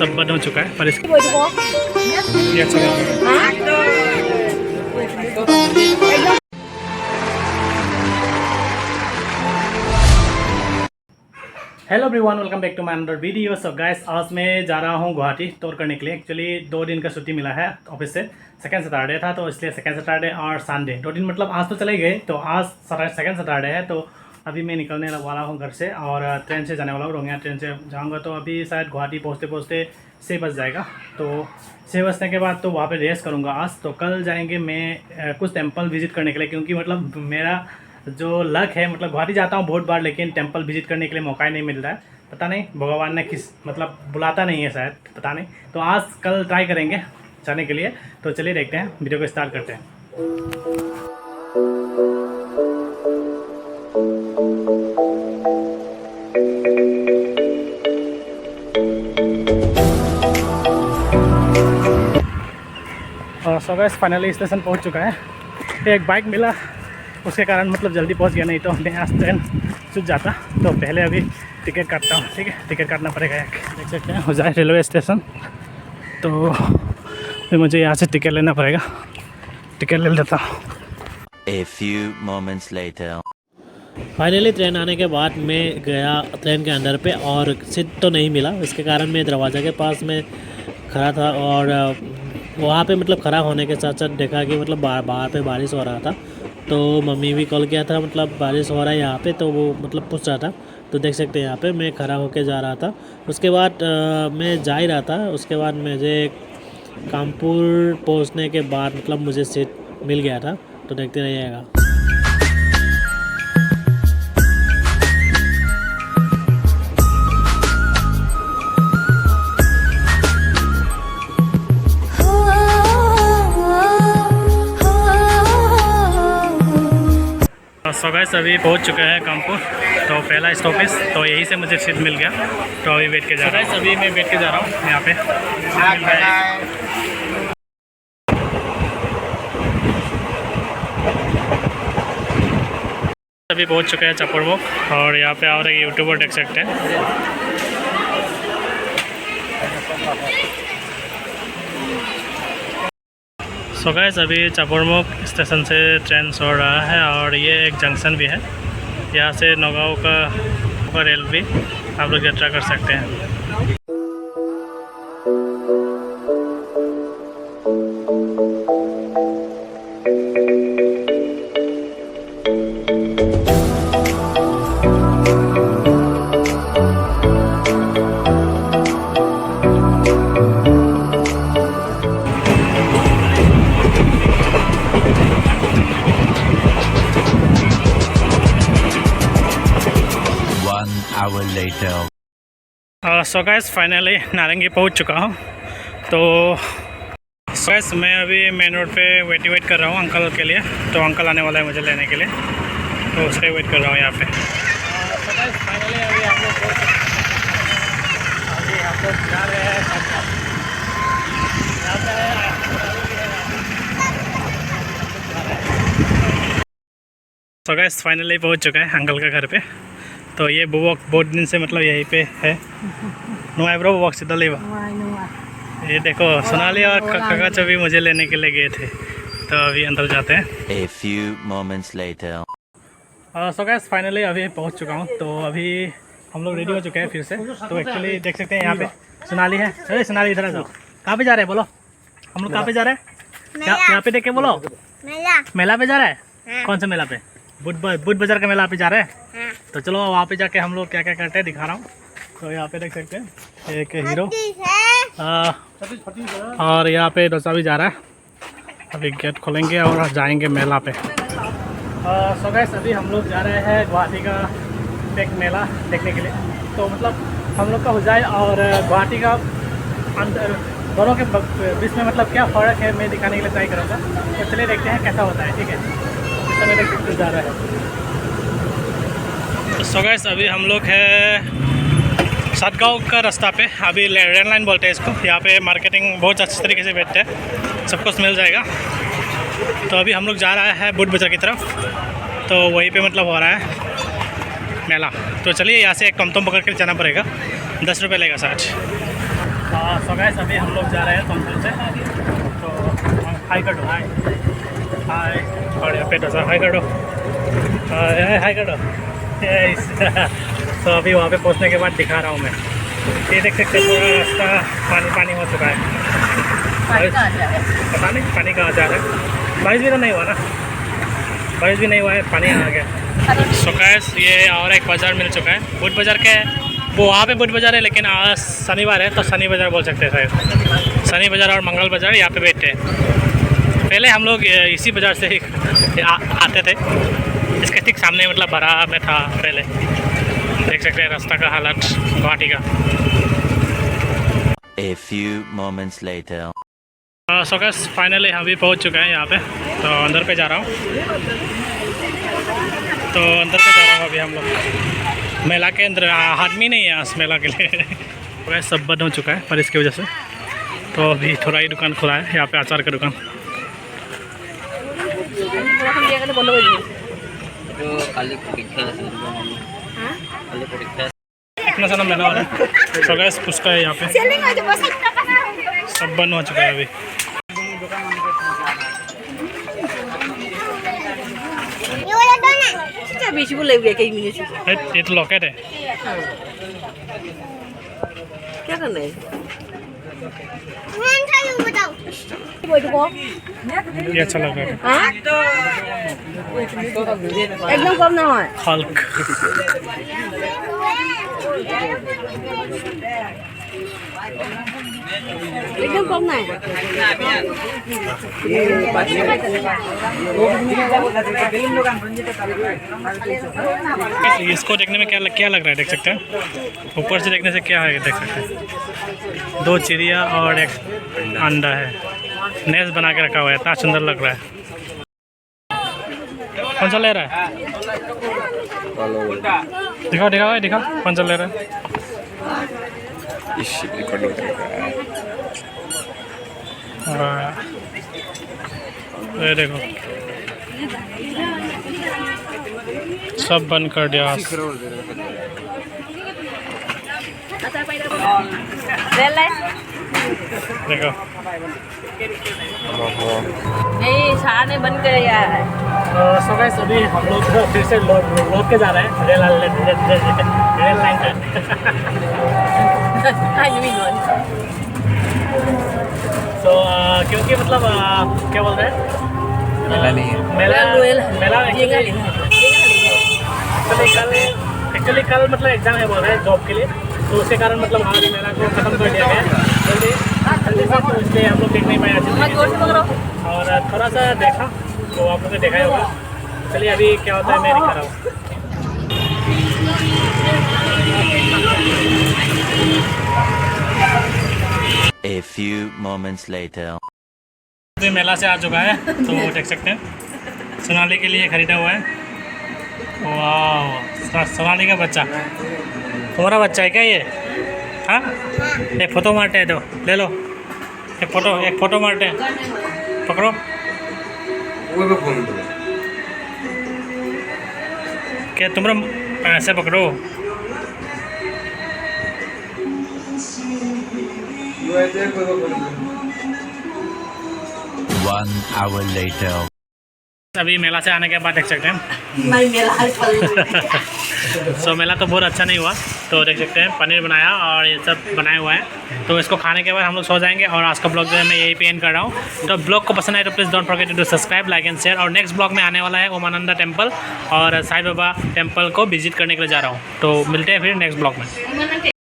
सब बंद हो चुका है, पर इसके ये अच्छा लगा। Hello everyone, welcome back to my another video. So guys, आज मैं जा रहा हूँ गुवाहाटी टूर करने के लिए। एक्चुअली 2 दिन का छुट्टी मिला है ऑफिस से। सेकंड सैटरडे था, तो इसलिए सेकंड सैटरडे और संडे 2 दिन, मतलब आज तो चले गए, तो आज सेकंड सैटरडे है। तो अभी मैं निकलने वाला हूँ घर से और ट्रेन से जाने वाला हूँ। रोंगिया ट्रेन से जाऊँगा, तो अभी शायद गुवाहाटी पहुँचते 6 बज जाएगा। तो 6 बजने के बाद तो वहाँ पर रेस्ट करूँगा आज। तो कल जाएँगे मैं कुछ टेम्पल विजिट करने के लिए, क्योंकि मतलब मेरा जो लक है, मतलब गुवाहाटी जाता हूँ बहुत बार, लेकिन टेंपल विजिट करने के लिए मौका ही नहीं मिल रहा है। पता नहीं भगवान ने किस मतलब बुलाता नहीं है शायद, पता नहीं। तो आज कल ट्राई करेंगे जाने के लिए। तो चलिए देखते हैं, वीडियो को स्टार्ट करते हैं। सो गाइस, फाइनली स्टेशन पहुंच चुका है। एक बाइक मिला, उसके कारण मतलब जल्दी पहुंच गया, नहीं तो मैं आज ट्रेन छूट जाता। तो पहले अभी टिकट काटता हूँ, ठीक है? टिकट काटना पड़ेगा। एक देख सकते हैं होजाई रेलवे स्टेशन, तो फिर मुझे यहाँ से टिकट लेना पड़ेगा। टिकट ले लेता हूँ। A few moments later. Finally train आने के बाद मैं गया ट्रेन के अंदर पे, और सीट तो नहीं मिला। इसके कारण मैं दरवाज़ा के पास में खड़ा था, और वहाँ पे मतलब खड़ा होने के साथ साथ देखा कि मतलब बाहर पे बारिश हो रहा था। तो मम्मी भी कॉल किया था, मतलब बारिश हो रहा है यहाँ पे, तो वो मतलब पूछ रहा था। तो देख सकते हैं यहाँ पे मैं खड़ा होके जा रहा था। उसके बाद मैं जा ही रहा था। उसके बाद मुझे कानपुर पहुँचने के बाद मतलब मुझे सीट मिल गया था। तो देखते रहिएगा। सो गाइस, अभी पहुंच चुके हैं कानपुर। तो पहला स्टॉपेज, तो यहीं से मुझे सीट मिल गया। तो अभी वेट के जा रहा हूँ। अभी मैं वेट के जा रहा हूँ यहाँ पे। अभी पहुंच चुके हैं चपरमुख, और यहाँ पे और एक यूट्यूबर देख सकते हैं। सो गाइस, अभी चपरमुख स्टेशन से ट्रेन छोड़ रहा है, और ये एक जंक्शन भी है। यहाँ से नौगांव का रेल भी आप लोग यात्रा कर सकते हैं। Hour later. So guys, finally नारंगी पहुंच चुका हूं। तो सो गाइस, मैं अभी मेन रोड पे वेट कर रहा हूं अंकल के लिए। तो अंकल आने वाला है मुझे लेने के लिए, तो उसका वेट कर रहा हूं यहाँ पे। सो गाइस, फाइनली अभी हम लोग जा रहे हैं। सो गाइस, फाइनली पहुंच चुका है अंकल के घर पे। तो ये बुवक बहुत दिन से मतलब यहीं पे है। नुआ ब्रो बुवक सीधा लेवा। ये देखो, सोनाली और काका चबी मुझे लेने के लिए गए थे। तो अभी अंदर जाते हैं। A few moments later. So guys, finally अभी पहुंच चुका हूं। तो अभी हम लोग रेडी हो चुके हैं फिर से। तो एक्चुअली देख सकते हैं यहाँ पे सोनाली है। अरे सोनाली, इधर आ जाओ। कहाँ पे जा रहे हैं बोलो? हम लोग कहाँ पे जा रहे हैं? यहाँ पे देख के बोलो। मेला पे जा रहा है। कौन सा मेला पे? बुध बाजार का मेला पे जा रहे हैं। तो चलो वहाँ पे जाके हम लोग क्या क्या करते हैं दिखा रहा हूँ। तो यहाँ पे देख सकते हैं एक हीरो, और यहाँ पे डोसा भी जा रहा है। अभी गेट खोलेंगे और जाएंगे मेला पे। सो गाइस, अभी हम लोग जा रहे हैं गुवाहाटी का एक मेला देखने के लिए। तो मतलब हम लोग का होजाई और गुवाहाटी का अंदर दोनों के बीच में मतलब क्या फ़र्क है, मैं दिखाने के लिए ट्राई करूँगा। तो चलिए देखते हैं कैसा होता है, ठीक है? समय देख सकते जा रहा है। सो गाइस, अभी हम लोग है सातगांव का रास्ता पे। अभी रेड लाइन बोलते हैं इसको। यहाँ पे मार्केटिंग बहुत अच्छी तरीके से बैठते हैं, सब कुछ मिल जाएगा। तो अभी हम लोग जा रहा है बुध बाजार की तरफ। तो वहीं पे मतलब हो रहा है मेला। तो चलिए यहाँ से एक टमटम पकड़ के जाना पड़ेगा, 10 रुपये लेगा 60। सो गाइस अभी हम लोग जा रहे हैं तुमपुर से, तो हाई कर दो, हाई हाई, और यहाँ पे दसा हाई कर दो, हाई कर दो। तो अभी वहाँ पे पहुँचने के बाद दिखा रहा हूँ मैं, ये देख सकते पूरा रास्ता पानी पानी हो चुका है। पता नहीं पानी कहाँ जा रहा है, बारिश भी तो नहीं हुआ ना, बारिश भी नहीं हुआ है, पानी आ गया। सो गाइस ये और एक बाज़ार मिल चुका है, बुट बाज़ार के, वो वहाँ पे बुट बाज़ार है लेकिन आज शनिवार है तो शनि बाज़ार बोल सकते हैं शायद, शनि बाज़ार और मंगल बाज़ार यहाँ पे बैठते हैं। पहले हम लोग इसी बाज़ार से ही आते थे, इसके ठीक सामने मतलब भरा में था पहले। देख सकते हैं रास्ता का हालत गुवाहाटी का। A few moments later. So guys finally हम भी पहुँच चुके हैं यहाँ पे, तो अंदर पे जा रहा हूँ, अभी हम लोग मेला के अंदर। आदमी नहीं है इस मेला के लिए। वैसे सब बंद हो चुका है पर इसकी वजह से, तो अभी थोड़ा ही दुकान खुला है यहाँ पे, अचार का दुकान। इतना सारा मेला हो रहा है। सो गाइस पुष्का है यहाँ पे, सब बंद हो चुका है अभी। ये तो लॉकेट है, क्या करना है? ये अच्छा लग रहा है। हाँ? एकदम कम ना है। हल्क एकदम कम ना है। इसको देखने में क्या लग रहा है देख सकते हैं, ऊपर से देखने से क्या है देख सकते हैं, 2 चिड़िया और एक अंडा है, नेस्ट बना के रखा हुआ है, इतना सुंदर लग रहा है। कौन सा ले रहा है? दिखाओ दिखाओ दिखाओ, कौन सा ले रहा है? ये देखो सब बंद कर दिया। देखो नहीं शाह ने बंद कर दिया है। सो गाइस अभी हम लोग फिर से लौट के जा रहे हैं रेल लाइन का। तो क्योंकि मतलब क्या बोल रहे हैं, मेला नहीं है, मेला एक्चुअली कल मतलब एग्जाम है बोल रहे हैं जॉब के लिए, तो उसके कारण मतलब आज मेला को ख़त्म कर दिया गया जल्दी से, तो इसलिए हम लोग देख नहीं पाए अच्छे, और थोड़ा सा देखा तो आप लोगों ने देखा ही होगा। चलिए अभी क्या होता है मैं दिखा रहा हूँ। A few moments later. अभी मेला से आ चुका है, तो देख सकते हैं सोनाली के लिए ख़रीदा हुआ है। वाह सोनाली का बच्चा, तुम्हारा बच्चा है क्या ये? हाँ एक फ़ोटो मारते हैं, तो ले लो एक फ़ोटो मारते हैं, पकड़ो। क्या तुम्हारा ऐसे पकड़ो। 1 hour later. अभी मेला से आने के बाद देख सकते हैं नहीं मेला सो मेला तो बहुत अच्छा नहीं हुआ, तो देख सकते हैं पनीर बनाया और ये सब बनाया हुआ है, तो इसको खाने के बाद हम लोग सो जाएंगे। और आज का ब्लॉग जो है मैं यही पे एंड कर रहा हूँ। तो ब्लॉग को पसंद आए तो please don't forget to subscribe, like and share. और नेक्स्ट ब्लॉग में आने वाला है उमानंदा टेम्पल और साईं बाबा टेम्पल को विजिट करने के लिए जा रहा हूँ, तो मिलते हैं फिर नेक्स्ट ब्लॉग में।